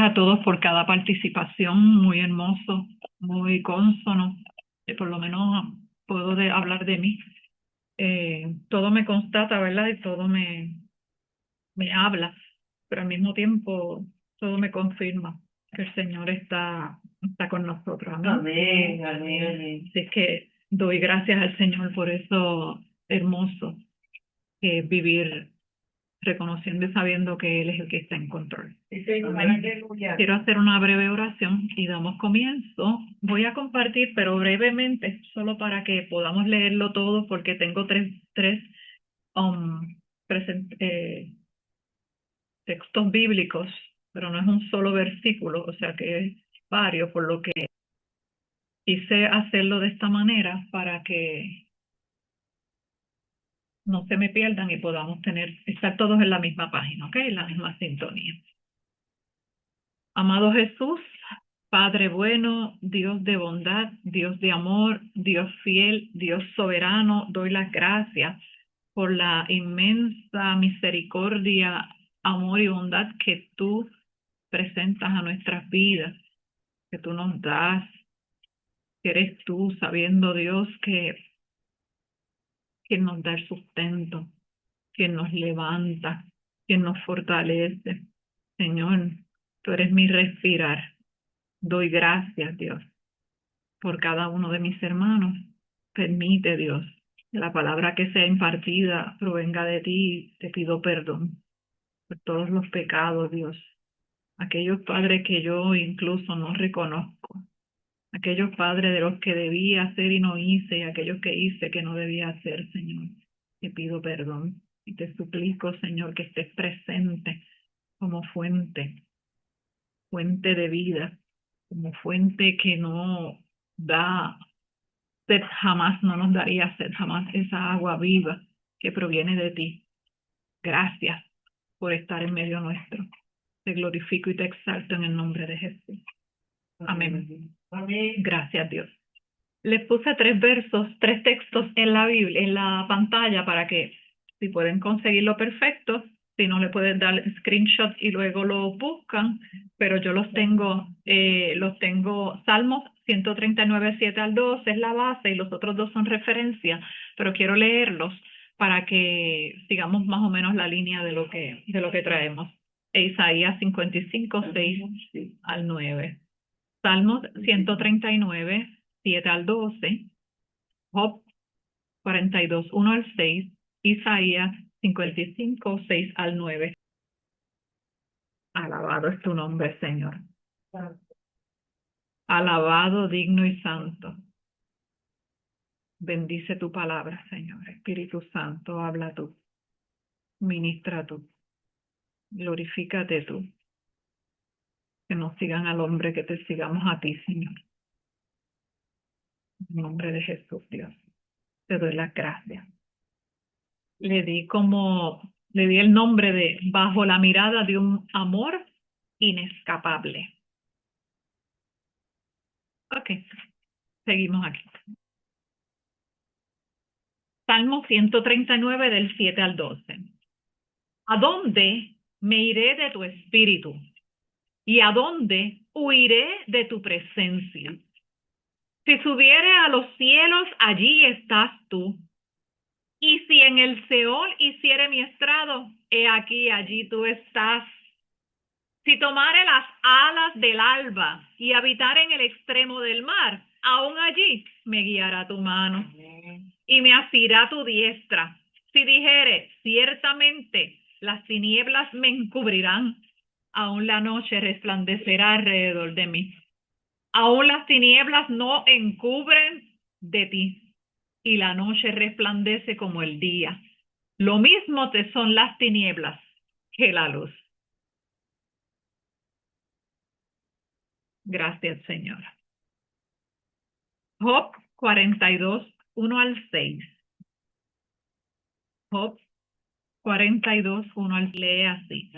a todos por cada participación, muy hermoso, muy consono. Por lo menos puedo hablar de mí. Todo me constata, ¿verdad? Y todo me habla, pero al mismo tiempo todo me confirma que el Señor está con nosotros. Amén. Amén, amén, amén. Así es que doy gracias al Señor por eso hermoso, que es vivir reconociendo y sabiendo que Él es el que está en control. Amén. Quiero hacer una breve oración y damos comienzo. Voy a compartir, pero brevemente, solo para que podamos leerlo todo, porque tengo tres um, textos bíblicos, pero no es un solo versículo, o sea que es varios, por lo que quise hacerlo de esta manera para que no se me pierdan y podamos estar todos en la misma página, ¿ok? En la misma sintonía. Amado Jesús, Padre bueno, Dios de bondad, Dios de amor, Dios fiel, Dios soberano, doy las gracias por la inmensa misericordia, amor y bondad que tú presentas a nuestras vidas, que tú nos das, que eres tú, sabiendo Dios que quien nos da el sustento, quien nos levanta, quien nos fortalece. Señor, tú eres mi respirar. Doy gracias, Dios, por cada uno de mis hermanos. Permite, Dios, que la palabra que sea impartida provenga de ti. Te pido perdón por todos los pecados, Dios. Aquellos padres que yo incluso no reconozco. Aquellos padres de los que debía hacer y no hice, y aquellos que hice que no debía hacer, Señor. Te pido perdón y te suplico, Señor, que estés presente como fuente de vida, como fuente que no da sed jamás, no nos daría sed jamás, esa agua viva que proviene de ti. Gracias por estar en medio nuestro. Te glorifico y te exalto en el nombre de Jesús. Amén. Amén. Gracias, Dios. Les puse tres textos en la Biblia, en la pantalla, para que si pueden conseguirlo perfecto, si no le pueden dar screenshot y luego lo buscan, pero yo los tengo Salmos 139, 7 al 12 es la base y los otros dos son referencia, pero quiero leerlos para que sigamos más o menos la línea de lo que traemos. Isaías 55, 6 al 9. Salmos 139, 7 al 12, Job 42, 1 al 6, Isaías 55, 6 al 9. Alabado es tu nombre, Señor. Alabado, digno y santo. Bendice tu palabra, Señor. Espíritu Santo, habla tú. Ministra tú. Glorifícate tú. Que no sigan al hombre, que te sigamos a ti, Señor. En nombre de Jesús, Dios. Te doy las gracias. Le di el nombre de Bajo la mirada de un amor inescapable. Ok, seguimos aquí. Salmo 139 del 7 al 12. ¿A dónde me iré de tu espíritu? ¿Y a dónde huiré de tu presencia? Si subiere a los cielos, allí estás tú. Y si en el Seol hiciere mi estrado, he aquí, allí tú estás. Si tomare las alas del alba y habitare en el extremo del mar, aún allí me guiará tu mano y me asirá tu diestra. Si dijere, ciertamente las tinieblas me encubrirán, aún la noche resplandecerá alrededor de mí. Aún las tinieblas no encubren de ti, y la noche resplandece como el día. Lo mismo te son las tinieblas que la luz. Gracias, Señor. Job 42, 1 al 6. Job 42, 1 al 6. Lee así.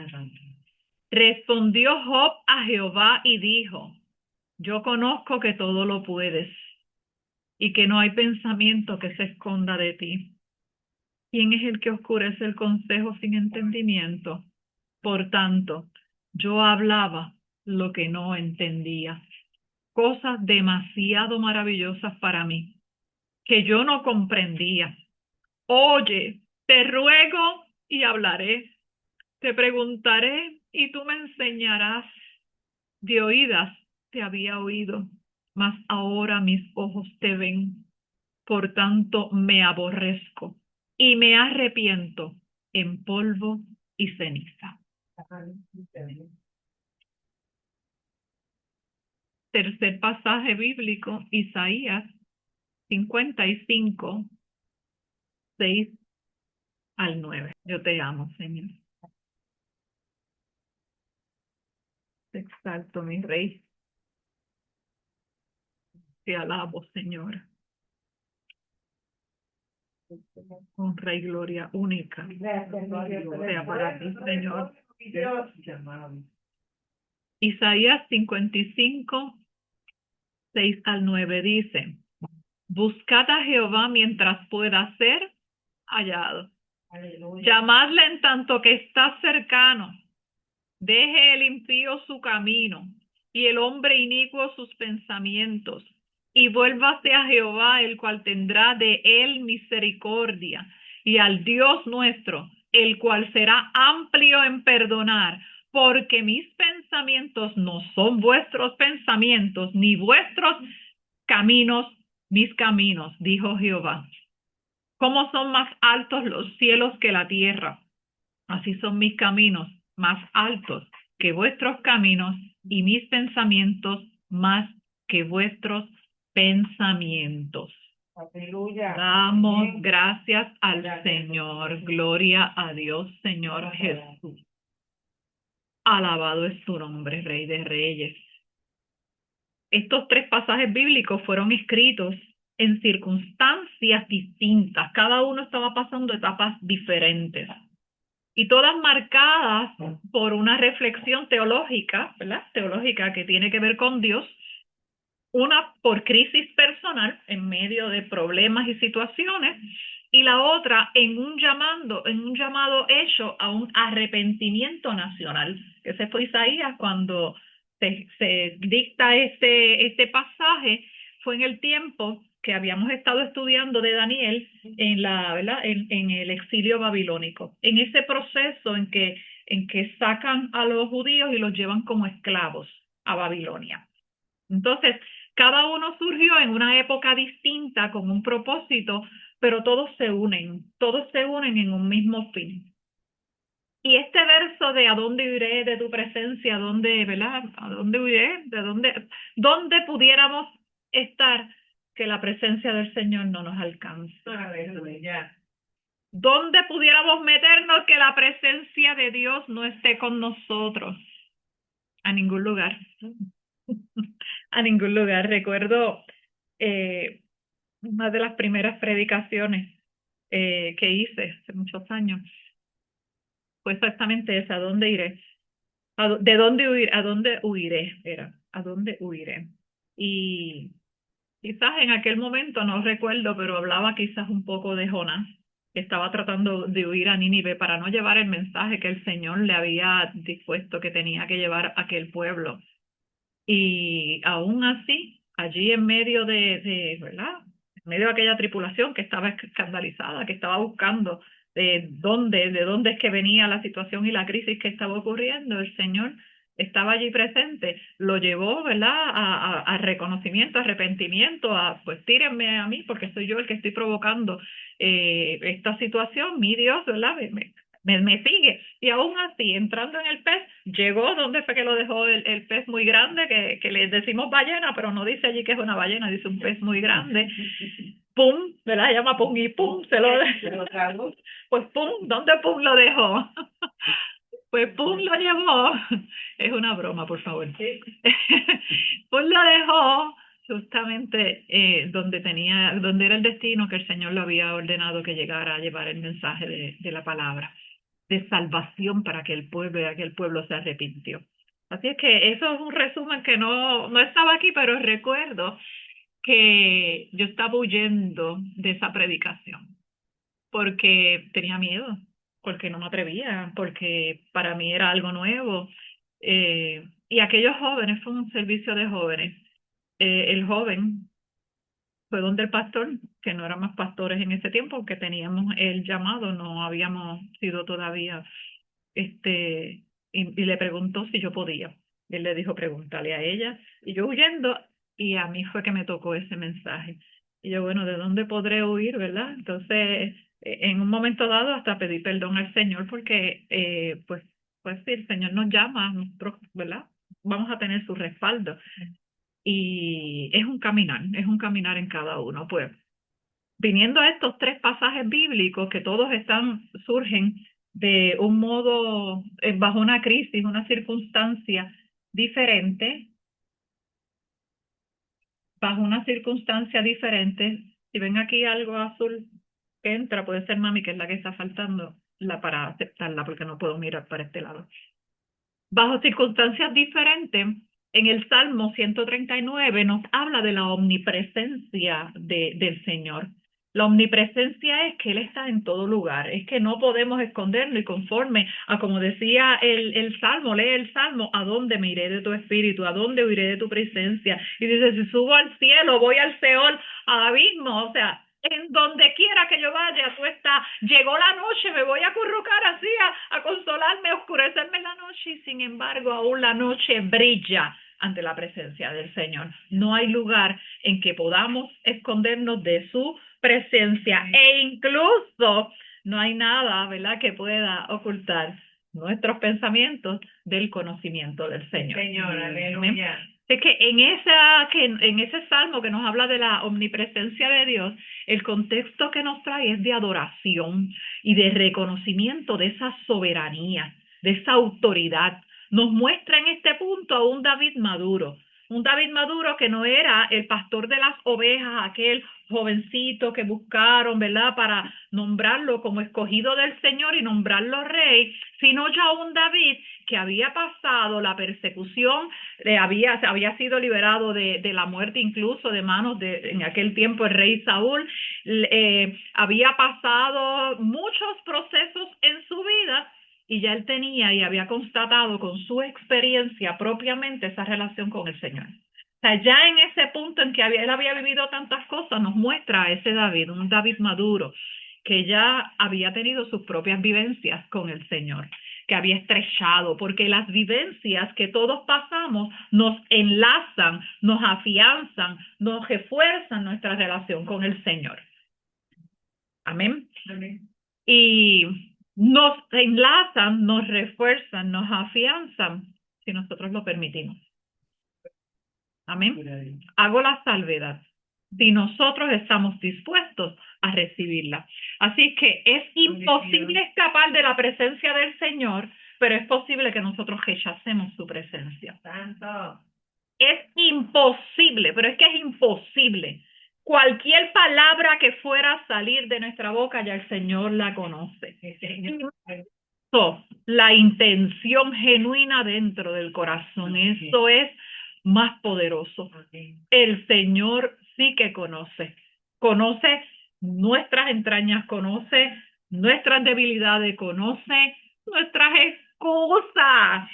Respondió Job a Jehová y dijo, yo conozco que todo lo puedes y que no hay pensamiento que se esconda de ti. ¿Quién es el que oscurece el consejo sin entendimiento? Por tanto, yo hablaba lo que no entendía. Cosas demasiado maravillosas para mí, que yo no comprendía. Oye, te ruego y hablaré. Te preguntaré y tú me enseñarás. De oídas te había oído, mas ahora mis ojos te ven. Por tanto me aborrezco y me arrepiento en polvo y ceniza. Tercer pasaje bíblico, Isaías 55, 6 al 9. Yo te amo, Señor. Te exalto, mi Rey. Te alabo, Señor. Honra y gloria única sea para ti, Señor. Isaías 55, 6 al 9 dice: Buscad a Jehová mientras pueda ser hallado. Llamadle en tanto que está cercano. Deje el impío su camino y el hombre inicuo sus pensamientos, y vuélvase a Jehová, el cual tendrá de él misericordia, y al Dios nuestro, el cual será amplio en perdonar, porque mis pensamientos no son vuestros pensamientos, ni vuestros caminos mis caminos, dijo Jehová. ¿Cómo son más altos los cielos que la tierra? Así son mis caminos más altos que vuestros caminos y mis pensamientos más que vuestros pensamientos. Aleluya. Damos gracias al Señor. Gloria a Dios, Señor Jesús. Alabado es tu nombre, Rey de Reyes. Estos tres pasajes bíblicos fueron escritos en circunstancias distintas. Cada uno estaba pasando etapas diferentes y todas marcadas por una reflexión teológica, ¿verdad? Teológica que tiene que ver con Dios, una por crisis personal en medio de problemas y situaciones, y la otra en un llamado hecho a un arrepentimiento nacional. Ese fue Isaías cuando se dicta este pasaje, fue en el tiempo que habíamos estado estudiando de Daniel ¿verdad? En el exilio babilónico, en ese proceso en que sacan a los judíos y los llevan como esclavos a Babilonia. Entonces, cada uno surgió en una época distinta, con un propósito, pero todos se unen en un mismo fin. Y este verso de ¿a dónde iré de tu presencia? ¿A dónde, verdad? ¿A dónde iré? ¿Dónde pudiéramos estar que la presencia del Señor no nos alcance? Aleluya. ¿Dónde pudiéramos meternos que la presencia de Dios no esté con nosotros? A ningún lugar. A ningún lugar. Recuerdo una de las primeras predicaciones que hice hace muchos años. Fue exactamente esa: ¿a dónde iré? ¿De dónde huir? ¿A dónde huiré? ¿A dónde huiré? Y quizás en aquel momento, no recuerdo, pero hablaba quizás un poco de Jonás, que estaba tratando de huir a Nínive para no llevar el mensaje que el Señor le había dispuesto que tenía que llevar a aquel pueblo. Y aún así, allí en medio ¿verdad? En medio de aquella tripulación que estaba escandalizada, que estaba buscando de dónde es que venía la situación y la crisis que estaba ocurriendo, el Señor estaba allí presente, lo llevó, ¿verdad? A reconocimiento, arrepentimiento, pues tírenme a mí porque soy yo el que estoy provocando esta situación, mi Dios, ¿verdad? Me sigue. Y aún así, entrando en el pez, llegó donde fue que lo dejó el pez muy grande, que le decimos ballena, pero no dice allí que es una ballena, dice un pez muy grande. Pum, ¿verdad? Llama pum y pum, se lo dejó. Pues pum, ¿dónde pum lo dejó? Pues pum lo llevó. Es una broma, por favor. Pum lo dejó justamente donde era el destino que el Señor lo había ordenado que llegara a llevar el mensaje de la palabra de salvación para aquel pueblo, y aquel pueblo se arrepintió. Así es que eso es un resumen que no estaba aquí, pero recuerdo que yo estaba huyendo de esa predicación porque tenía miedo, porque no me atrevía, porque para mí era algo nuevo. Y aquellos jóvenes, fue un servicio de jóvenes. El joven fue donde el pastor, que no éramos pastores en ese tiempo, que teníamos el llamado, no habíamos sido todavía, y le preguntó si yo podía. Él le dijo, pregúntale a ella. Y yo huyendo, y a mí fue que me tocó ese mensaje. Y yo, bueno, ¿de dónde podré huir, verdad? Entonces, en un momento dado, hasta pedí perdón al Señor, porque, pues si el Señor nos llama, nosotros, ¿verdad? Vamos a tener su respaldo. Y es un caminar en cada uno. Pues, viniendo a estos tres pasajes bíblicos que todos surgen de un modo, bajo una crisis, una circunstancia diferente, bajo una circunstancia diferente. Si ven aquí algo azul que entra, puede ser mami, que es la que está faltando, la para aceptarla, porque no puedo mirar para este lado. Bajo circunstancias diferentes, en el Salmo 139 nos habla de la omnipresencia del Señor. La omnipresencia es que Él está en todo lugar, es que no podemos esconderlo, y conforme a como decía el Salmo, lee el Salmo, ¿a dónde me iré de tu espíritu? ¿A dónde huiré de tu presencia? Y dice, si subo al cielo, voy al Seol, al abismo, o sea, en donde quiera que yo vaya, tú estás. Llegó la noche, me voy a acurrucar así, a consolarme, a oscurecerme la noche, y sin embargo, aún la noche brilla ante la presencia del Señor. No hay lugar en que podamos escondernos de su presencia, e incluso no hay nada, ¿verdad?, que pueda ocultar nuestros pensamientos del conocimiento del Señor. Señor, aleluya. Es que en ese salmo que nos habla de la omnipresencia de Dios, el contexto que nos trae es de adoración y de reconocimiento de esa soberanía, de esa autoridad. Nos muestra en este punto a un David maduro que no era el pastor de las ovejas, aquel jovencito que buscaron, ¿verdad?, para nombrarlo como escogido del Señor y nombrarlo rey, sino ya un David que había pasado la persecución, había sido liberado de la muerte, incluso de manos en aquel tiempo, el rey Saúl. Había pasado muchos procesos en su vida, y ya él tenía y había constatado con su experiencia propiamente esa relación con el Señor. O sea, ya en ese punto en que él había vivido tantas cosas, nos muestra a ese David, un David maduro, que ya había tenido sus propias vivencias con el Señor, que había estrechado, porque las vivencias que todos pasamos nos enlazan, nos afianzan, nos refuerzan nuestra relación con el Señor. Amén. Amén. Y nos enlazan, nos refuerzan, nos afianzan, si nosotros lo permitimos. Amén. Hago la salvedad, si nosotros estamos dispuestos a recibirla. Así que es imposible escapar de la presencia del Señor, pero es posible que nosotros rechacemos su presencia. Santo. Es imposible, pero es que es imposible. Cualquier palabra que fuera a salir de nuestra boca, ya el Señor la conoce. La intención genuina dentro del corazón, eso es más poderoso. El Señor sí que conoce nuestras entrañas, conoce nuestras debilidades, conoce nuestras excusas,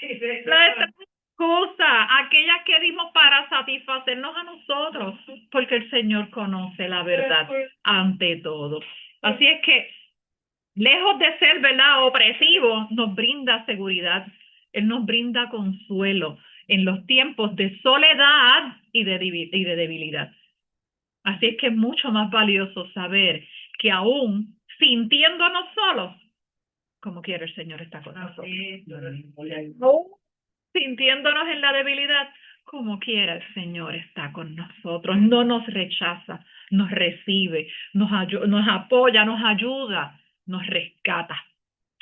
aquellas que dimos para satisfacernos a nosotros, porque el Señor conoce la verdad ante todo. Así es que, lejos de ser, ¿verdad?, opresivo, nos brinda seguridad. Él nos brinda consuelo en los tiempos de soledad y de debilidad. Así es que es mucho más valioso saber que aún sintiéndonos solos, como quiere el Señor está con nosotros. Aún sintiéndonos en la debilidad, como quiera el Señor está con nosotros. No nos rechaza, nos recibe, nos apoya, nos ayuda, nos rescata.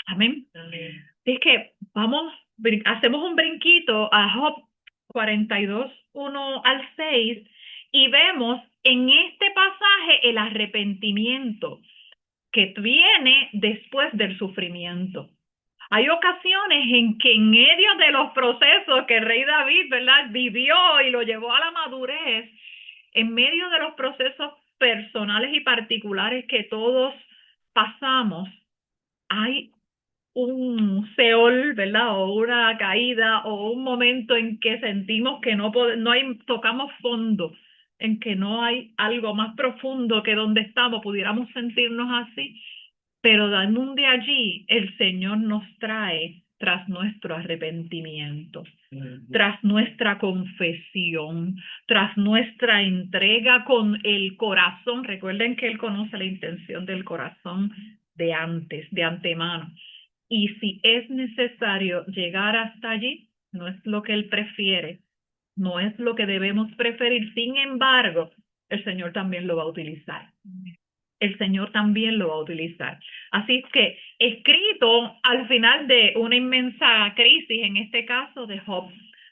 Amén. Amén. Así es que hacemos un brinquito a Job 42, 1 al 6, y vemos en este pasaje el arrepentimiento que viene después del sufrimiento. Hay ocasiones en que en medio de los procesos que el rey David, ¿verdad?, vivió y lo llevó a la madurez, en medio de los procesos personales y particulares que todos pasamos, hay un Seol, ¿verdad? O una caída o un momento en que sentimos que no hay, tocamos fondo, en que no hay algo más profundo que donde estamos, pudiéramos sentirnos así, pero de allí el Señor nos trae tras nuestro arrepentimiento, tras nuestra confesión, tras nuestra entrega con el corazón. Recuerden que Él conoce la intención del corazón de antes, de antemano. Y si es necesario llegar hasta allí, no es lo que Él prefiere, no es lo que debemos preferir. Sin embargo, el Señor también lo va a utilizar. El Señor también lo va a utilizar. Así que, escrito al final de una inmensa crisis, en este caso de Job,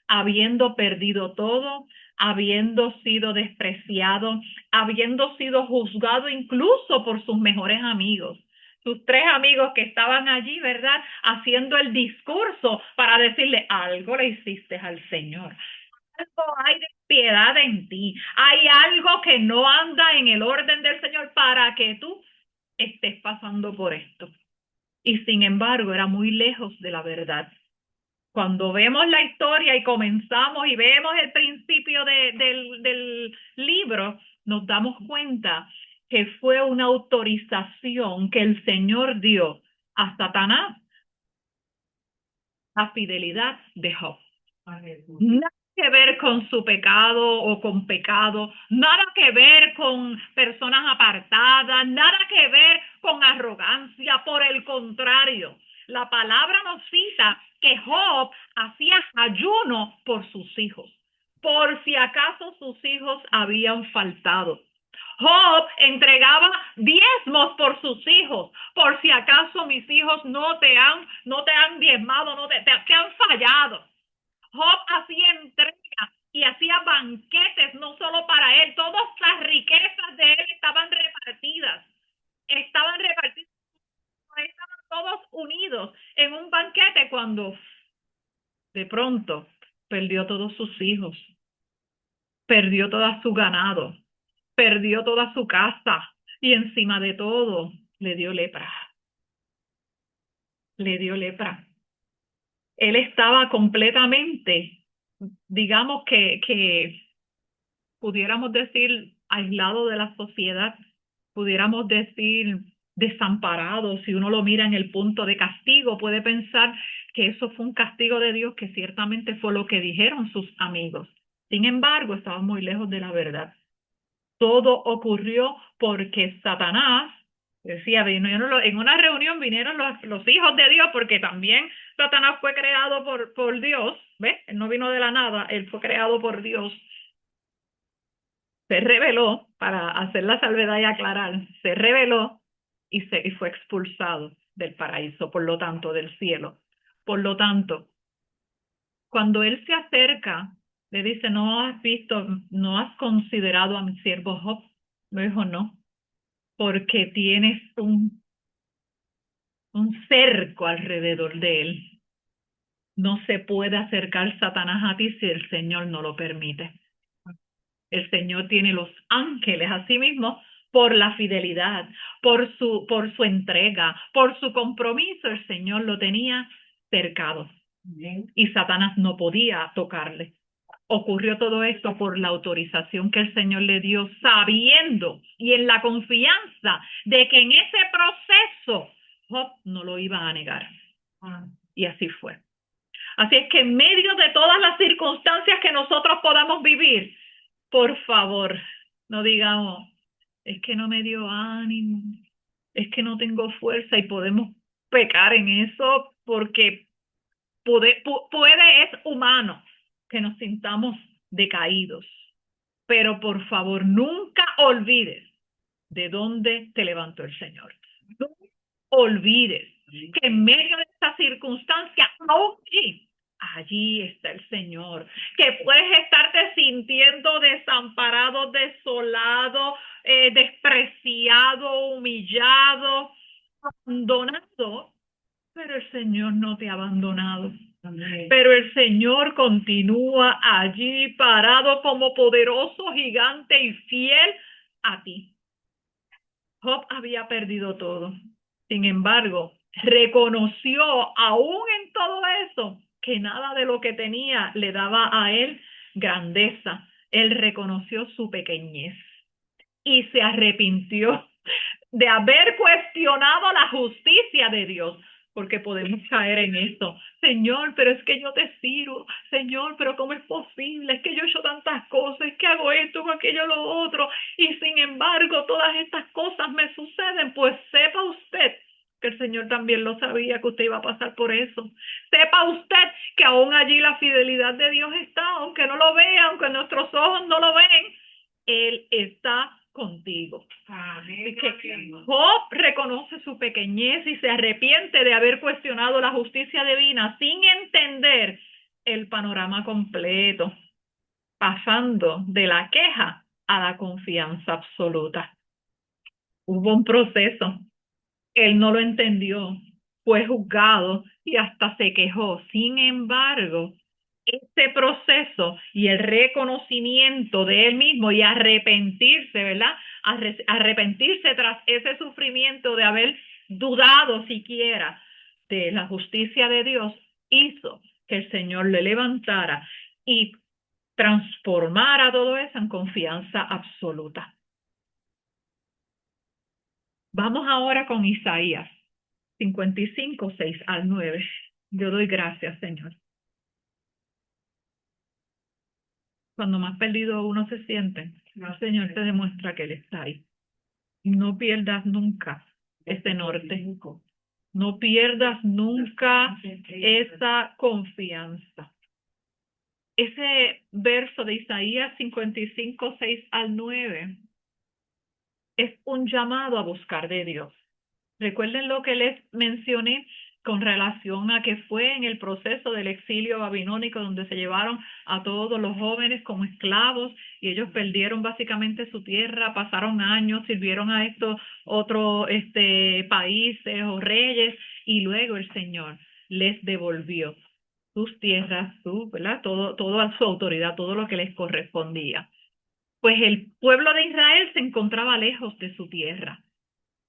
habiendo perdido todo, habiendo sido despreciado, habiendo sido juzgado incluso por sus mejores amigos, sus tres amigos que estaban allí, ¿verdad? Haciendo el discurso para decirle, algo le hiciste al Señor. Algo hay de piedad en ti. Hay algo que no anda en el orden del Señor para que tú estés pasando por esto. Y sin embargo, era muy lejos de la verdad. Cuando vemos la historia y comenzamos y vemos el principio del libro, nos damos cuenta que fue una autorización que el Señor dio a Satanás, la fidelidad de Job. Nada que ver con su pecado o con pecado, nada que ver con personas apartadas, nada que ver con arrogancia. Por el contrario, la palabra nos cita que Job hacía ayuno por sus hijos, por si acaso sus hijos habían faltado. Job entregaba diezmos por sus hijos, por si acaso mis hijos no te han diezmado, te han fallado. Job hacía entrega y hacía banquetes, no solo para él, todas las riquezas de él estaban repartidas, estaban todos unidos en un banquete cuando de pronto perdió todos sus hijos, perdió todo su ganado, perdió toda su casa y encima de todo le dio lepra. Le dio lepra. Él estaba completamente, digamos que pudiéramos decir aislado de la sociedad, pudiéramos decir desamparado. Si uno lo mira en el punto de castigo, puede pensar que eso fue un castigo de Dios, que ciertamente fue lo que dijeron sus amigos. Sin embargo, estaba muy lejos de la verdad. Todo ocurrió porque Satanás decía, en una reunión vinieron los hijos de Dios, porque también Satanás fue creado por Dios, ¿ves? Él no vino de la nada, él fue creado por Dios. Se rebeló, para hacer la salvedad y aclarar, se rebeló y fue expulsado del paraíso, por lo tanto, del cielo. Por lo tanto, cuando él se acerca, le dice, ¿no has visto, no has considerado a mi siervo Job? Me dijo, no, porque tienes un cerco alrededor de él. No se puede acercar Satanás a ti si el Señor no lo permite. El Señor tiene los ángeles a sí mismo por la fidelidad, por su entrega, por su compromiso. El Señor lo tenía cercado y Satanás no podía tocarle. Ocurrió todo esto por la autorización que el Señor le dio, sabiendo y en la confianza de que en ese proceso Job no lo iba a negar. Y así fue. Así es que en medio de todas las circunstancias que nosotros podamos vivir, por favor, no digamos, es que no me dio ánimo, es que no tengo fuerza, y podemos pecar en eso porque es humano que nos sintamos decaídos. Pero por favor, nunca olvides de dónde te levantó el Señor. Nunca olvides que en medio de esta circunstancia, aún allí está el Señor, que puedes estarte sintiendo desamparado, desolado, despreciado, humillado, abandonado, pero el Señor no te ha abandonado. Amén. Pero el Señor continúa allí parado como poderoso gigante y fiel a ti. Job había perdido todo. Sin embargo, reconoció aún en todo eso que nada de lo que tenía le daba a él grandeza. Él reconoció su pequeñez y se arrepintió de haber cuestionado la justicia de Dios, porque podemos caer en esto. Señor, pero es que yo te sirvo. Señor, pero ¿cómo es posible? Es que yo he hecho tantas cosas, es que hago esto, hago aquello, lo otro, y sin embargo todas estas cosas me suceden. Pues sepa usted que el Señor también lo sabía, que usted iba a pasar por eso. Sepa usted que aún allí la fidelidad de Dios está, aunque no lo vea, aunque nuestros ojos no lo ven, Él está contigo. Así que Job reconoce su pequeñez y se arrepiente de haber cuestionado la justicia divina sin entender el panorama completo, pasando de la queja a la confianza absoluta. Hubo un proceso. Él no lo entendió, fue juzgado y hasta se quejó. Sin embargo, este proceso y el reconocimiento de él mismo y arrepentirse, ¿verdad? Arrepentirse tras ese sufrimiento de haber dudado siquiera de la justicia de Dios, hizo que el Señor le levantara y transformara todo eso en confianza absoluta. Vamos ahora con Isaías 55, 6 al 9. Yo doy gracias, Señor. Cuando más perdido uno se siente, el Señor te demuestra que Él está ahí. No pierdas nunca ese norte. No pierdas nunca esa confianza. Ese verso de Isaías 55, 6 al 9 es un llamado a buscar de Dios. Recuerden lo que les mencioné con relación a que fue en el proceso del exilio babilónico donde se llevaron a todos los jóvenes como esclavos y ellos perdieron básicamente su tierra, pasaron años, sirvieron a estos otros países o reyes y luego el Señor les devolvió sus tierras, ¿verdad? Toda su autoridad, todo lo que les correspondía. Pues el pueblo de Israel se encontraba lejos de su tierra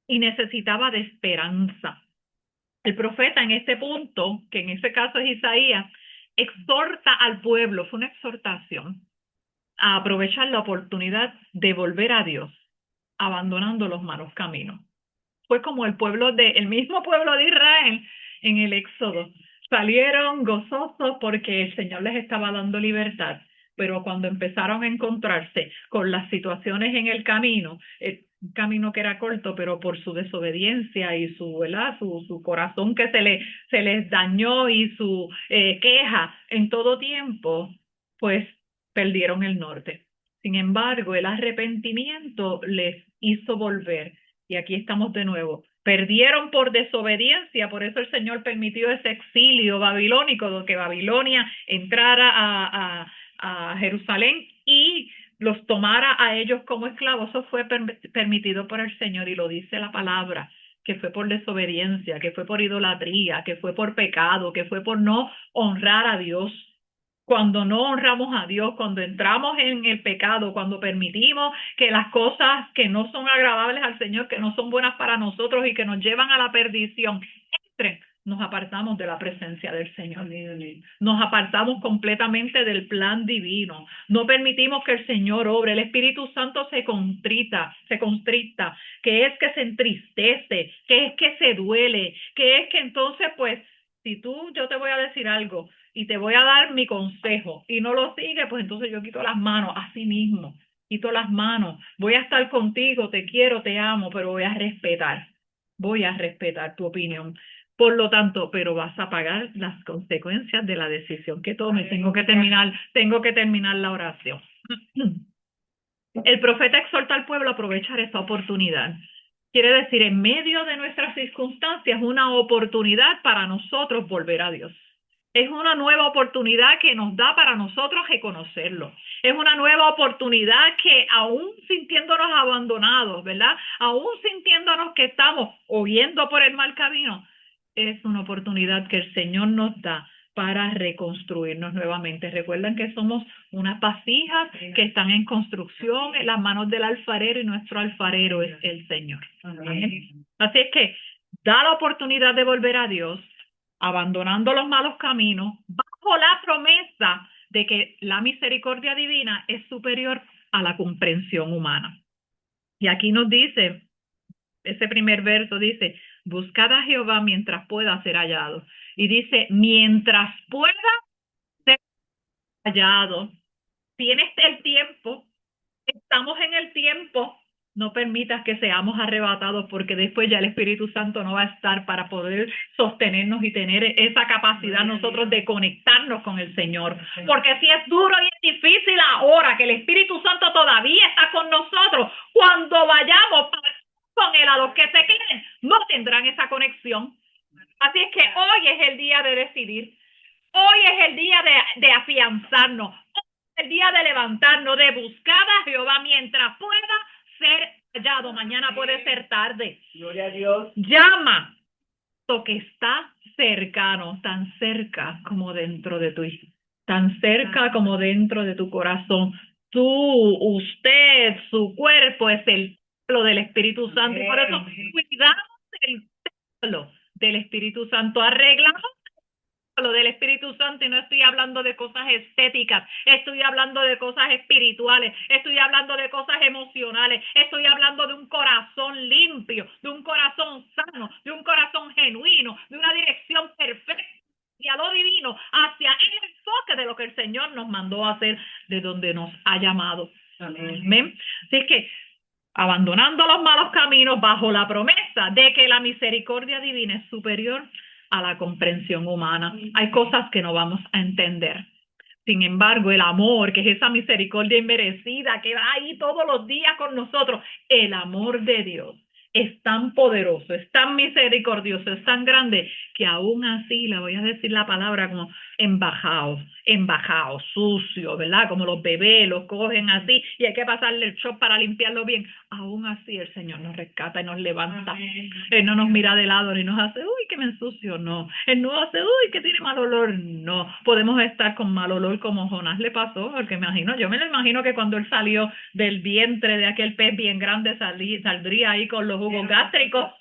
y necesitaba de esperanza. El profeta en este punto, que en este caso es Isaías, exhorta al pueblo, fue una exhortación, a aprovechar la oportunidad de volver a Dios, abandonando los malos caminos. Fue como el mismo pueblo de Israel en el Éxodo. Salieron gozosos porque el Señor les estaba dando libertad, pero cuando empezaron a encontrarse con las situaciones en el camino, un camino que era corto, pero por su desobediencia y su corazón que se les dañó y su queja en todo tiempo, pues perdieron el norte. Sin embargo, el arrepentimiento les hizo volver. Y aquí estamos de nuevo. Perdieron por desobediencia, por eso el Señor permitió ese exilio babilónico, donde Babilonia entrara a Jerusalén y los tomara a ellos como esclavos. Eso fue permitido por el Señor y lo dice la palabra, que fue por desobediencia, que fue por idolatría, que fue por pecado, que fue por no honrar a Dios. Cuando no honramos a Dios, cuando entramos en el pecado, cuando permitimos que las cosas que no son agradables al Señor, que no son buenas para nosotros y que nos llevan a la perdición, entren, nos apartamos de la presencia del Señor. Nos apartamos completamente del plan divino. No permitimos que el Señor obre. El Espíritu Santo se constrita, que es que se entristece, que es que se duele, que es que entonces, pues, yo te voy a decir algo y te voy a dar mi consejo y no lo sigues, pues entonces yo quito las manos, así mismo, quito las manos, voy a estar contigo, te quiero, te amo, pero voy a respetar tu opinión. Por lo tanto, pero vas a pagar las consecuencias de la decisión que tomes. Tengo que terminar la oración. El profeta exhorta al pueblo a aprovechar esta oportunidad. Quiere decir, en medio de nuestras circunstancias, una oportunidad para nosotros volver a Dios. Es una nueva oportunidad que nos da para nosotros reconocerlo. Es una nueva oportunidad que aún sintiéndonos abandonados, ¿verdad? Aún sintiéndonos que estamos huyendo por el mal camino, es una oportunidad que el Señor nos da para reconstruirnos nuevamente. Recuerden que somos unas vasijas que están en construcción en las manos del alfarero y nuestro alfarero es el Señor. Amén. Así es que da la oportunidad de volver a Dios, abandonando los malos caminos, bajo la promesa de que la misericordia divina es superior a la comprensión humana. Y aquí nos dice, ese primer verso dice, buscad a Jehová mientras pueda ser hallado. Y dice, mientras pueda ser hallado. Tienes el tiempo, estamos en el tiempo, no permitas que seamos arrebatados porque después ya el Espíritu Santo no va a estar para poder sostenernos y tener esa capacidad nosotros de conectarnos con el Señor. Porque si es duro y es difícil ahora que el Espíritu Santo todavía está con nosotros, cuando vayamos con Él a los que se queden, no tendrán esa conexión. Así es que hoy es el día de decidir. Hoy es el día de afianzarnos. Hoy es el día de levantarnos, de buscar a Jehová mientras pueda ser hallado. Mañana puede ser tarde. Gloria a Dios. Llama lo que está cercano, tan cerca como dentro de tu hijo, tan cerca como dentro de tu corazón. Tú, usted, su cuerpo es el templo del Espíritu Santo. Y por eso cuidamos del templo del Espíritu Santo. Arreglamos lo del Espíritu Santo, y no estoy hablando de cosas estéticas, estoy hablando de cosas espirituales, estoy hablando de cosas emocionales, estoy hablando de un corazón limpio, de un corazón sano, de un corazón genuino, de una dirección perfecta hacia lo divino, hacia el enfoque de lo que el Señor nos mandó a hacer, de donde nos ha llamado. Amén. Así es que abandonando los malos caminos bajo la promesa de que la misericordia divina es superior a la comprensión humana. Hay cosas que no vamos a entender. Sin embargo, el amor, que es esa misericordia inmerecida que va ahí todos los días con nosotros, el amor de Dios es tan poderoso, es tan misericordioso, es tan grande, que aún así, le voy a decir la palabra como embajados, sucio, ¿verdad? Como los bebés los cogen así y hay que pasarle el shop para limpiarlo bien. Aún así el Señor nos rescata y nos levanta. Él no nos mira de lado ni nos hace, uy, que me ensucio, no. Él no hace, uy, que tiene mal olor, no. Podemos estar con mal olor como Jonás le pasó, porque yo me lo imagino que cuando él salió del vientre de aquel pez bien grande, saldría ahí con los jugos gástricos,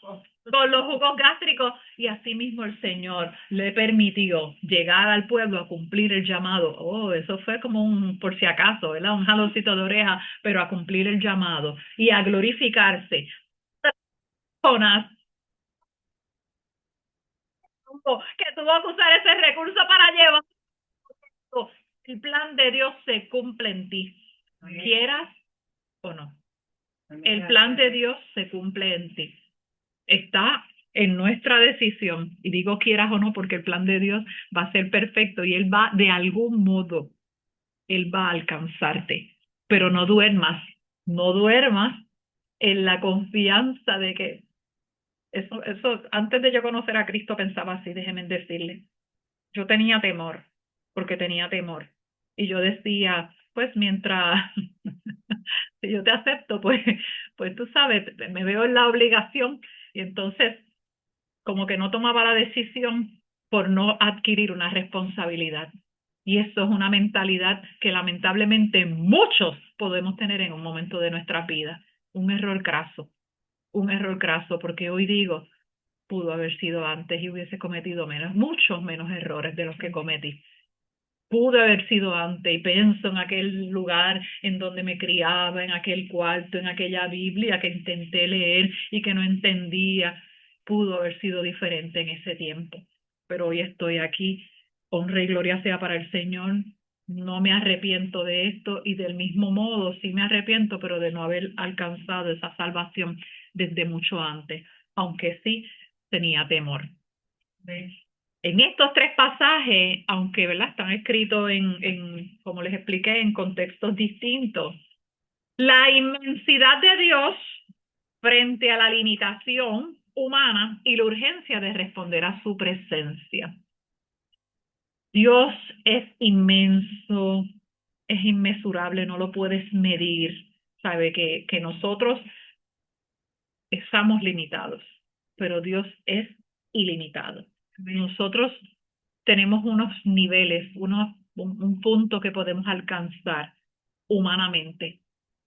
y así mismo el Señor le permitió llegar al pueblo a cumplir el llamado. Oh, eso fue como un por si acaso, ¿verdad? Un jaloncito de oreja, pero a cumplir el llamado y a glorificarse. Jonás, que tuvo que usar ese recurso para llevar el plan de Dios se cumple en ti, quieras o no. El plan de Dios se cumple en ti. Está en nuestra decisión, y digo quieras o no porque el plan de Dios va a ser perfecto y Él va de algún modo, Él va a alcanzarte. Pero no duermas en la confianza de que eso, antes de yo conocer a Cristo pensaba así, déjenme decirle. Yo tenía temor, porque tenía temor. Y yo decía, pues mientras si yo te acepto, pues tú sabes, me veo en la obligación y entonces como que no tomaba la decisión por no adquirir una responsabilidad. Y eso es una mentalidad que lamentablemente muchos podemos tener en un momento de nuestra vida. Un error craso, porque hoy digo, pudo haber sido antes y hubiese cometido muchos menos errores de los que cometí. Pudo haber sido antes y pienso en aquel lugar en donde me criaba, en aquel cuarto, en aquella Biblia que intenté leer y que no entendía. Pudo haber sido diferente en ese tiempo, pero hoy estoy aquí. Honra y gloria sea para el Señor. No me arrepiento de esto y del mismo modo sí me arrepiento, pero de no haber alcanzado esa salvación desde mucho antes, aunque sí tenía temor. ¿Ves? En estos tres pasajes, aunque ¿verdad? Están escritos como les expliqué, en contextos distintos, la inmensidad de Dios frente a la limitación humana y la urgencia de responder a su presencia. Dios es inmenso, es inmesurable, no lo puedes medir. Sabe que nosotros estamos limitados, pero Dios es ilimitado. Nosotros tenemos unos niveles, un punto que podemos alcanzar humanamente,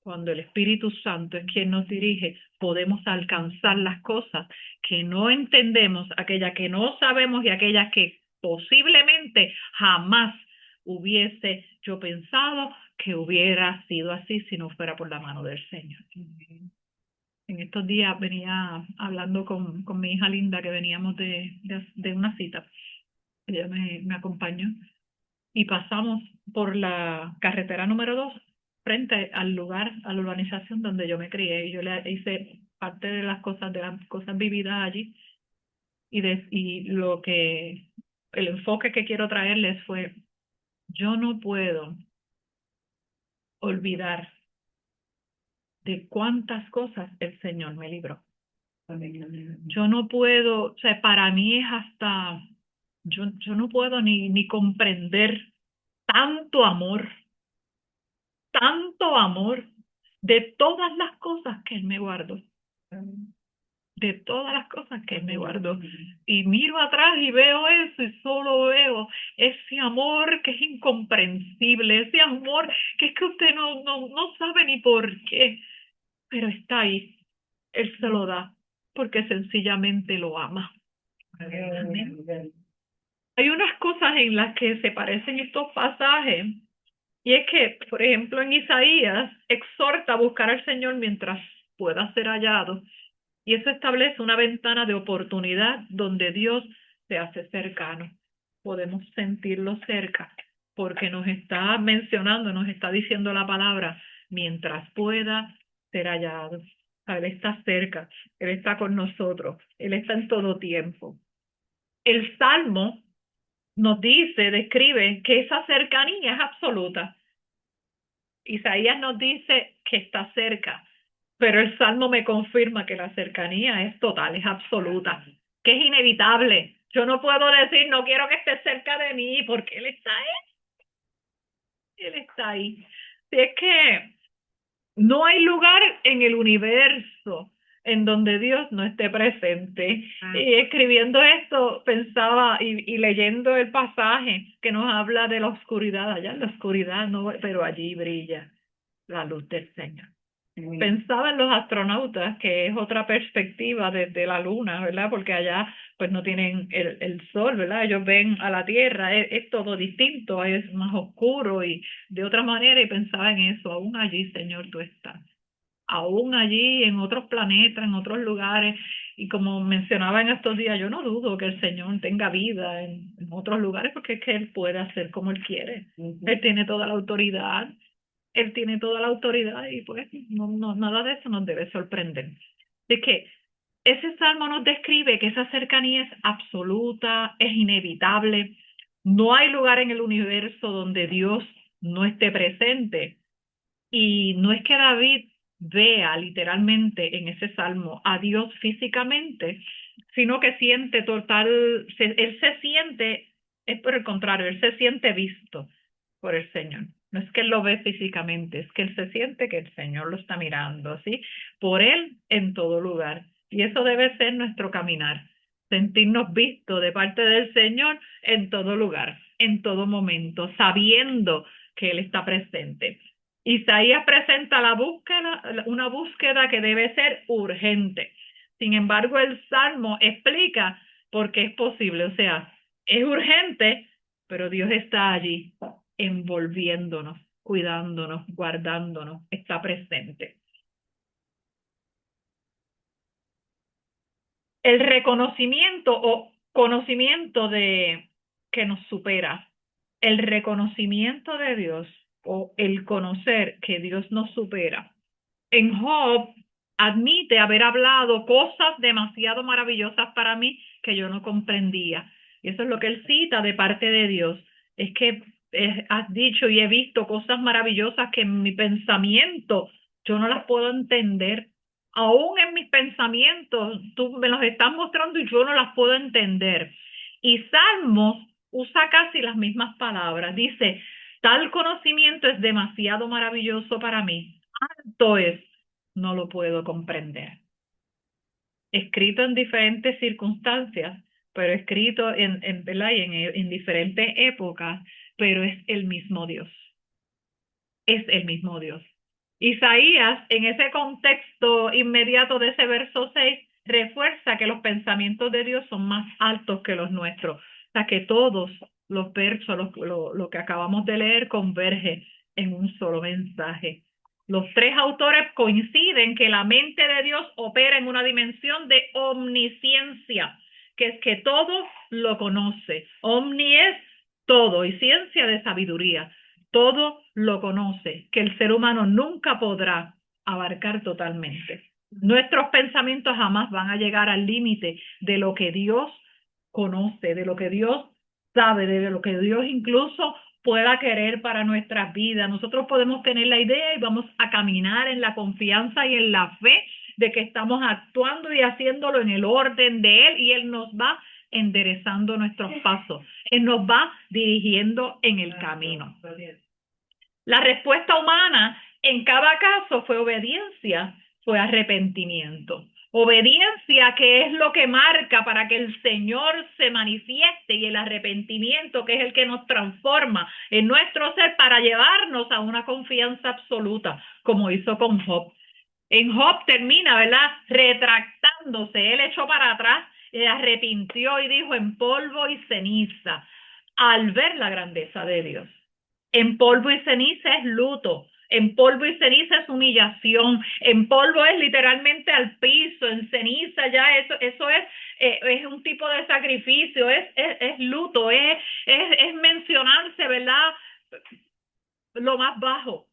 cuando el Espíritu Santo es quien nos dirige, podemos alcanzar las cosas que no entendemos, aquellas que no sabemos y aquellas que posiblemente jamás hubiese yo pensado que hubiera sido así si no fuera por la mano del Señor. En estos días venía hablando con mi hija Linda, que veníamos de una cita. Ella me acompañó y pasamos por la carretera número 2 frente al lugar, a la urbanización donde yo me crié. Y yo le hice parte de las cosas vividas allí y el enfoque que quiero traerles fue: yo no puedo olvidar de cuántas cosas el Señor me libró. Yo no puedo, o sea, para mí es hasta, yo no puedo ni comprender tanto amor de todas las cosas que Él me guardó. De todas las cosas que Él me guardó. Y miro atrás y veo eso y solo veo ese amor que es incomprensible, ese amor que es que usted no sabe ni por qué, pero está ahí. Él se lo da porque sencillamente lo ama. Amén. Hay unas cosas en las que se parecen estos pasajes, y es que, por ejemplo, en Isaías exhorta a buscar al Señor mientras pueda ser hallado, y eso establece una ventana de oportunidad donde Dios se hace cercano. Podemos sentirlo cerca porque nos está mencionando, nos está diciendo la palabra, mientras pueda ser hallado. Él está cerca, Él está con nosotros, Él está en todo tiempo. El Salmo nos describe que esa cercanía es absoluta. Isaías nos dice que está cerca, pero el Salmo me confirma que la cercanía es total, es absoluta, que es inevitable. Yo no puedo decir, no quiero que esté cerca de mí, porque Él está ahí. Él está ahí. Si es que no hay lugar en el universo en donde Dios no esté presente. Y escribiendo esto, pensaba y leyendo el pasaje que nos habla de la oscuridad, allá en la oscuridad, no, pero allí brilla la luz del Señor. Pensaba en los astronautas, que es otra perspectiva desde la luna, ¿verdad? Porque allá pues no tienen el sol, ¿verdad? Ellos ven a la Tierra, es todo distinto, es más oscuro y de otra manera, y pensaba en eso: aún allí, Señor, tú estás. Aún allí, en otros planetas, en otros lugares, y como mencionaba en estos días, yo no dudo que el Señor tenga vida en otros lugares, porque es que Él puede hacer como Él quiere. Él tiene toda la autoridad. Él tiene toda la autoridad y pues nada de eso nos debe sorprender. De que ese salmo nos describe que esa cercanía es absoluta, es inevitable. No hay lugar en el universo donde Dios no esté presente. Y no es que David vea literalmente en ese salmo a Dios físicamente, sino que siente él se siente, es por el contrario, él se siente visto por el Señor. No es que él lo ve físicamente, es que él se siente que el Señor lo está mirando, ¿sí? Por él en todo lugar. Y eso debe ser nuestro caminar, sentirnos vistos de parte del Señor en todo lugar, en todo momento, sabiendo que Él está presente. Isaías presenta una búsqueda que debe ser urgente. Sin embargo, el Salmo explica por qué es posible. O sea, es urgente, pero Dios está allí, envolviéndonos, cuidándonos, guardándonos, está presente. El reconocimiento o conocimiento de que nos supera, el reconocimiento de Dios o el conocer que Dios nos supera. En Job admite haber hablado cosas demasiado maravillosas para mí que yo no comprendía. Y eso es lo que él cita de parte de Dios. Es que has dicho y he visto cosas maravillosas que en mi pensamiento yo no las puedo entender. Aún en mis pensamientos tú me los estás mostrando y yo no las puedo entender. Y Salmos usa casi las mismas palabras. Dice: tal conocimiento es demasiado maravilloso para mí. Alto es, no lo puedo comprender. Escrito en diferentes circunstancias, pero escrito ¿verdad? En diferentes épocas, pero es el mismo Dios. Es el mismo Dios. Isaías, en ese contexto inmediato de ese verso 6, refuerza que los pensamientos de Dios son más altos que los nuestros. O sea, que todos los versos, lo que acabamos de leer, converge en un solo mensaje. Los tres autores coinciden que la mente de Dios opera en una dimensión de omnisciencia, que es que todo lo conoce. Omni es todo y ciencia de sabiduría. Todo lo conoce, que el ser humano nunca podrá abarcar totalmente. Nuestros pensamientos jamás van a llegar al límite de lo que Dios conoce, de lo que Dios sabe, de lo que Dios incluso pueda querer para nuestras vidas. Nosotros podemos tener la idea y vamos a caminar en la confianza y en la fe de que estamos actuando y haciéndolo en el orden de Él y Él nos va enderezando nuestros pasos. Él nos va dirigiendo en el camino. La respuesta humana en cada caso fue obediencia, fue arrepentimiento. Obediencia, que es lo que marca para que el Señor se manifieste, y el arrepentimiento, que es el que nos transforma en nuestro ser para llevarnos a una confianza absoluta, como hizo con Job. En Job termina, ¿verdad?, retractándose. Él echó para atrás, arrepintió y dijo: en polvo y ceniza, al ver la grandeza de Dios. En polvo y ceniza es luto. En polvo y ceniza es humillación. En polvo es literalmente al piso. En ceniza ya eso es un tipo de sacrificio. Es luto. Es mencionarse, ¿verdad?, lo más bajo.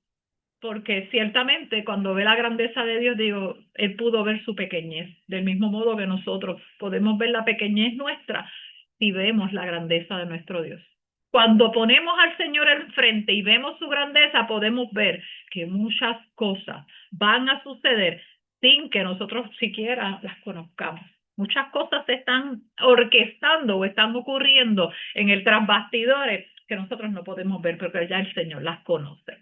Porque ciertamente cuando ve la grandeza de Dios, digo, Él pudo ver su pequeñez. Del mismo modo que nosotros podemos ver la pequeñez nuestra si vemos la grandeza de nuestro Dios. Cuando ponemos al Señor enfrente y vemos su grandeza, podemos ver que muchas cosas van a suceder sin que nosotros siquiera las conozcamos. Muchas cosas se están orquestando o están ocurriendo en el tras bastidores que nosotros no podemos ver, porque ya el Señor las conoce.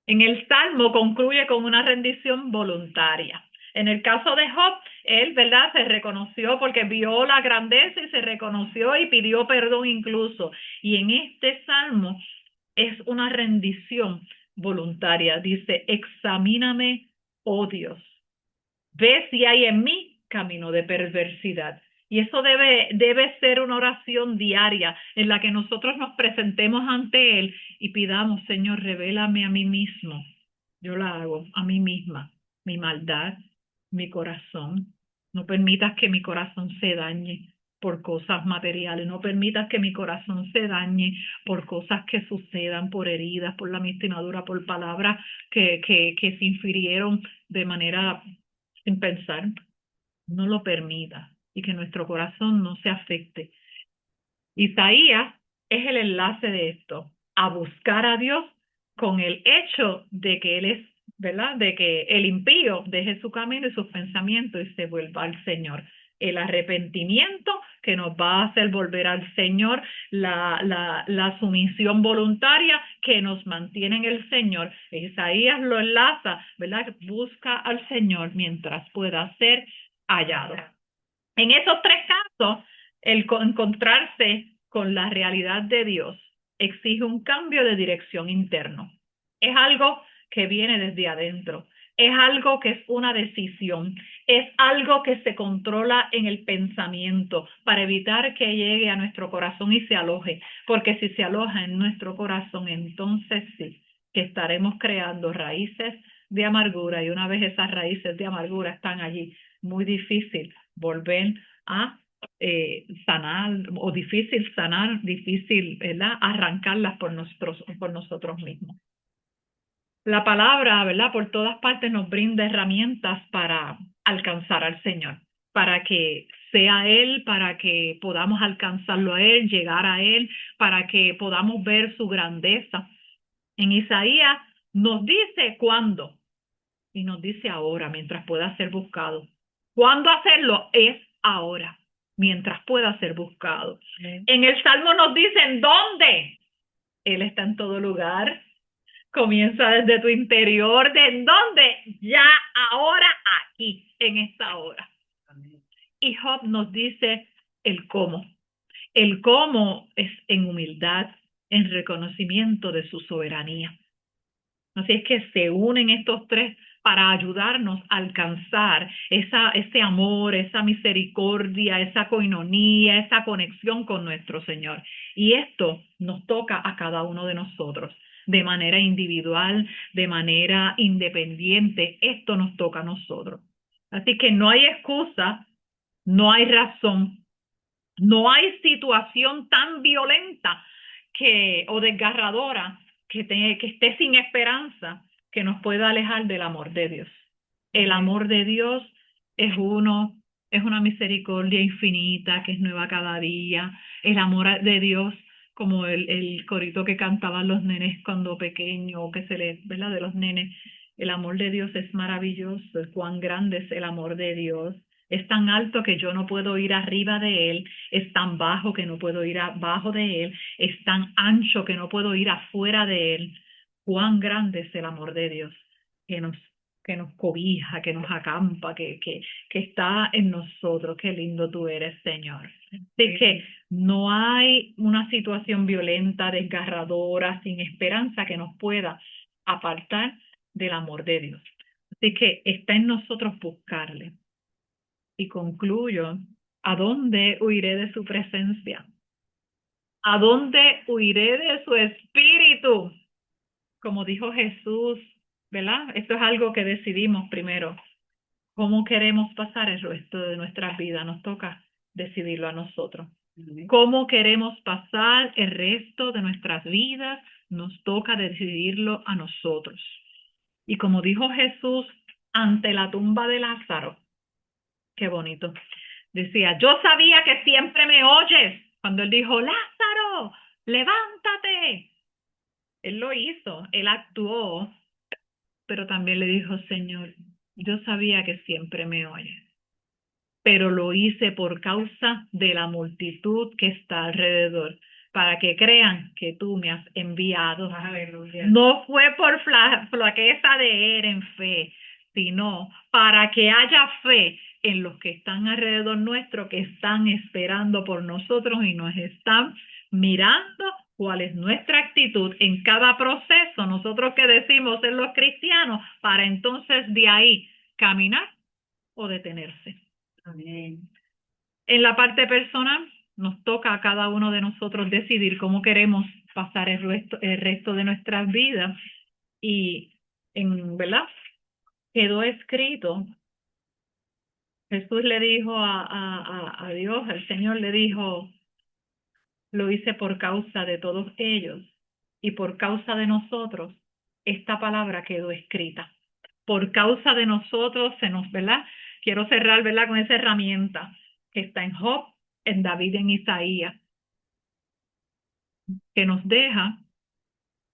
En el Salmo concluye con una rendición voluntaria. En el caso de Job, él, ¿verdad?, se reconoció porque vio la grandeza y se reconoció y pidió perdón incluso. Y en este Salmo es una rendición voluntaria. Dice: examíname, oh Dios, ve si hay en mí camino de perversidad. Y eso debe ser una oración diaria en la que nosotros nos presentemos ante Él y pidamos: Señor, revélame a mí mismo. Yo la hago a mí misma, mi maldad, mi corazón. No permitas que mi corazón se dañe por cosas materiales. No permitas que mi corazón se dañe por cosas que sucedan, por heridas, por la lastimadura, por palabras que se infirieron de manera sin pensar. No lo permita, y que nuestro corazón no se afecte. Isaías es el enlace de esto, a buscar a Dios con el hecho de que Él es, ¿verdad?, de que el impío deje su camino y sus pensamientos y se vuelva al Señor. El arrepentimiento que nos va a hacer volver al Señor, la sumisión voluntaria que nos mantiene en el Señor. Isaías lo enlaza, ¿verdad? Busca al Señor mientras pueda ser hallado. En esos tres casos, el encontrarse con la realidad de Dios exige un cambio de dirección interno. Es algo que viene desde adentro. Es algo que es una decisión. Es algo que se controla en el pensamiento para evitar que llegue a nuestro corazón y se aloje. Porque si se aloja en nuestro corazón, entonces sí, que estaremos creando raíces de amargura. Y una vez esas raíces de amargura están allí, muy difícil volver a sanar, o difícil sanar, difícil, ¿verdad?, arrancarlas por nosotros mismos. La palabra, ¿verdad?, por todas partes nos brinda herramientas para alcanzar al Señor, para que sea Él, para que podamos alcanzarlo a Él, llegar a Él, para que podamos ver su grandeza. En Isaías nos dice cuándo y nos dice ahora, mientras pueda ser buscado. ¿Cuándo hacerlo? Es ahora, mientras pueda ser buscado. En el Salmo nos dice en dónde. Él está en todo lugar. Comienza desde tu interior. ¿De dónde? Ya, ahora, aquí, en esta hora. Y Job nos dice el cómo. El cómo es en humildad, en reconocimiento de su soberanía. Así es que se unen estos tres para ayudarnos a alcanzar ese amor, esa misericordia, esa coinonía, esa conexión con nuestro Señor. Y esto nos toca a cada uno de nosotros, de manera individual, de manera independiente. Esto nos toca a nosotros. Así que no hay excusa, no hay razón, no hay situación tan violenta o desgarradora que esté sin esperanza que nos pueda alejar del amor de Dios. El amor de Dios es es una misericordia infinita que es nueva cada día. El amor de Dios, como el corito que cantaban los nenes cuando pequeños, que se les, ¿verdad? De los nenes. El amor de Dios es maravilloso. Cuán grande es el amor de Dios. Es tan alto que yo no puedo ir arriba de él, es tan bajo que no puedo ir abajo de él, es tan ancho que no puedo ir afuera de él. Cuán grande es el amor de Dios que que nos cobija, que nos acampa, que está en nosotros. Qué lindo tú eres, Señor. Así que no hay una situación violenta, desgarradora, sin esperanza que nos pueda apartar del amor de Dios. Así que está en nosotros buscarle. Y concluyo, ¿a dónde huiré de su presencia? ¿A dónde huiré de su espíritu? Como dijo Jesús, ¿verdad? Esto es algo que decidimos primero. ¿Cómo queremos pasar el resto de nuestras vidas? Nos toca decidirlo a nosotros. ¿Cómo queremos pasar el resto de nuestras vidas? Nos toca decidirlo a nosotros. Y como dijo Jesús ante la tumba de Lázaro, qué bonito. Decía, yo sabía que siempre me oyes. Cuando él dijo, Lázaro, levántate. Él lo hizo, él actuó, pero también le dijo, Señor, yo sabía que siempre me oyes, pero lo hice por causa de la multitud que está alrededor, para que crean que tú me has enviado. Aleluya. No fue por flaqueza de él en fe, sino para que haya fe en los que están alrededor nuestro, que están esperando por nosotros y nos están mirando cuál es nuestra actitud en cada proceso, nosotros que decimos ser los cristianos, para entonces de ahí caminar o detenerse. Amén. En la parte personal, nos toca a cada uno de nosotros decidir cómo queremos pasar el resto de nuestras vidas. Y, ¿verdad? Quedó escrito. Jesús le dijo a Dios, el Señor le dijo, lo hice por causa de todos ellos y por causa de nosotros. Esta palabra quedó escrita. Por causa de nosotros ¿verdad? Quiero cerrar, ¿verdad? Con esa herramienta que está en Job, en David, en Isaías, que nos deja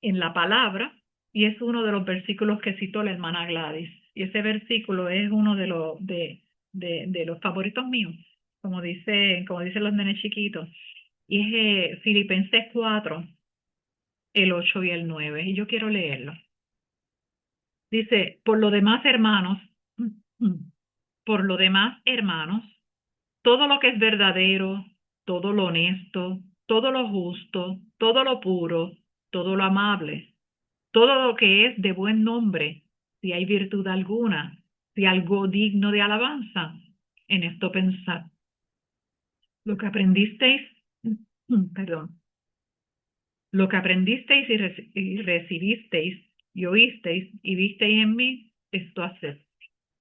en la palabra, y es uno de los versículos que citó la hermana Gladys. Y ese versículo es uno de los favoritos míos, como dicen los nenes chiquitos. Y es Filipenses 4, el 8 y el 9. Y yo quiero leerlo. Dice, por lo demás, hermanos, todo lo que es verdadero, todo lo honesto, todo lo justo, todo lo puro, todo lo amable, todo lo que es de buen nombre, si hay virtud alguna, si algo digno de alabanza, en esto pensad. Lo que aprendisteis, perdón, lo que aprendisteis y recibisteis y oísteis y visteis en mí, esto haced.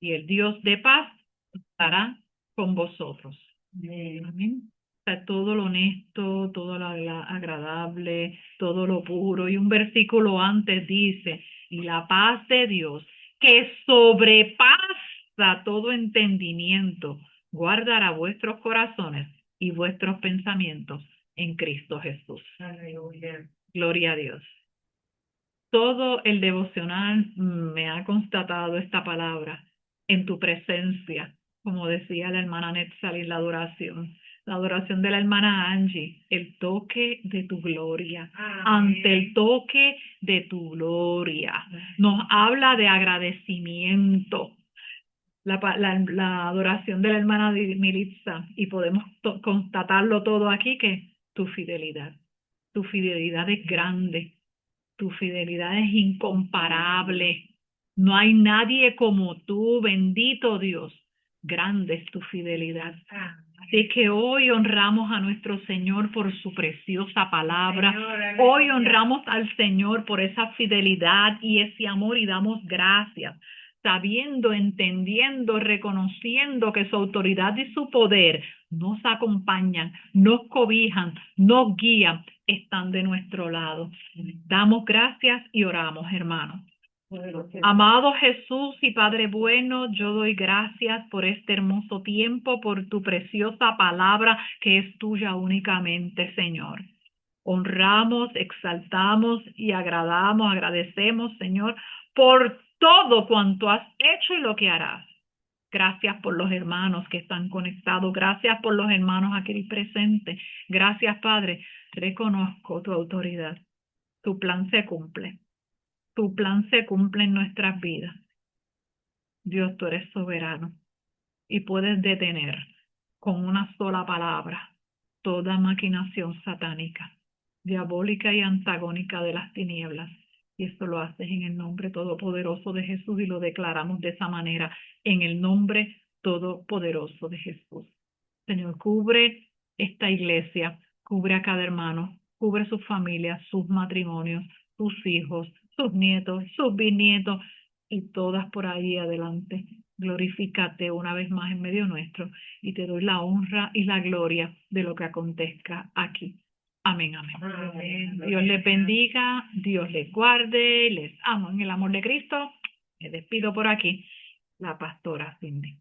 Y el Dios de paz estará con vosotros. Amén. O sea, todo lo honesto, todo lo agradable, todo lo puro. Y un versículo antes dice, y la paz de Dios, que sobrepasa todo entendimiento, guardará vuestros corazones y vuestros pensamientos en Cristo Jesús. Aleluya. Gloria a Dios. Todo el devocional me ha constatado esta palabra en tu presencia, como decía la hermana Netzal, la adoración de la hermana Angie, el toque de tu gloria, ante el toque de tu gloria. Nos habla de agradecimiento. La adoración de la hermana Militza, y podemos constatarlo todo aquí, que tu fidelidad es grande. Tu fidelidad es incomparable. No hay nadie como tú, bendito Dios. Grande es tu fidelidad. Así que hoy honramos a nuestro Señor por su preciosa palabra. Hoy honramos al Señor por esa fidelidad y ese amor y damos gracias, sabiendo, entendiendo, reconociendo que su autoridad y su poder nos acompañan, nos cobijan, nos guían, están de nuestro lado. Damos gracias y oramos, hermanos. Amado Jesús y Padre bueno, yo doy gracias por este hermoso tiempo, por tu preciosa palabra que es tuya únicamente, Señor. Honramos, exaltamos y agradecemos, Señor, por todo cuanto has hecho y lo que harás. Gracias por los hermanos que están conectados. Gracias por los hermanos aquí presentes. Gracias, Padre. Reconozco tu autoridad. Tu plan se cumple. Tu plan se cumple en nuestras vidas. Dios, tú eres soberano y puedes detener con una sola palabra toda maquinación satánica, diabólica y antagónica de las tinieblas. Y esto lo haces en el nombre todopoderoso de Jesús y lo declaramos de esa manera, en el nombre todopoderoso de Jesús. Señor, cubre esta iglesia, cubre a cada hermano, cubre sus familias, sus matrimonios, sus hijos, sus nietos, sus bisnietos y todas por ahí adelante. Glorifícate una vez más en medio nuestro y te doy la honra y la gloria de lo que acontezca aquí. Amén, amén. Amén. Dios les bendiga, Dios les guarde, les amo en el amor de Cristo. Me despido por aquí, la pastora Cindy.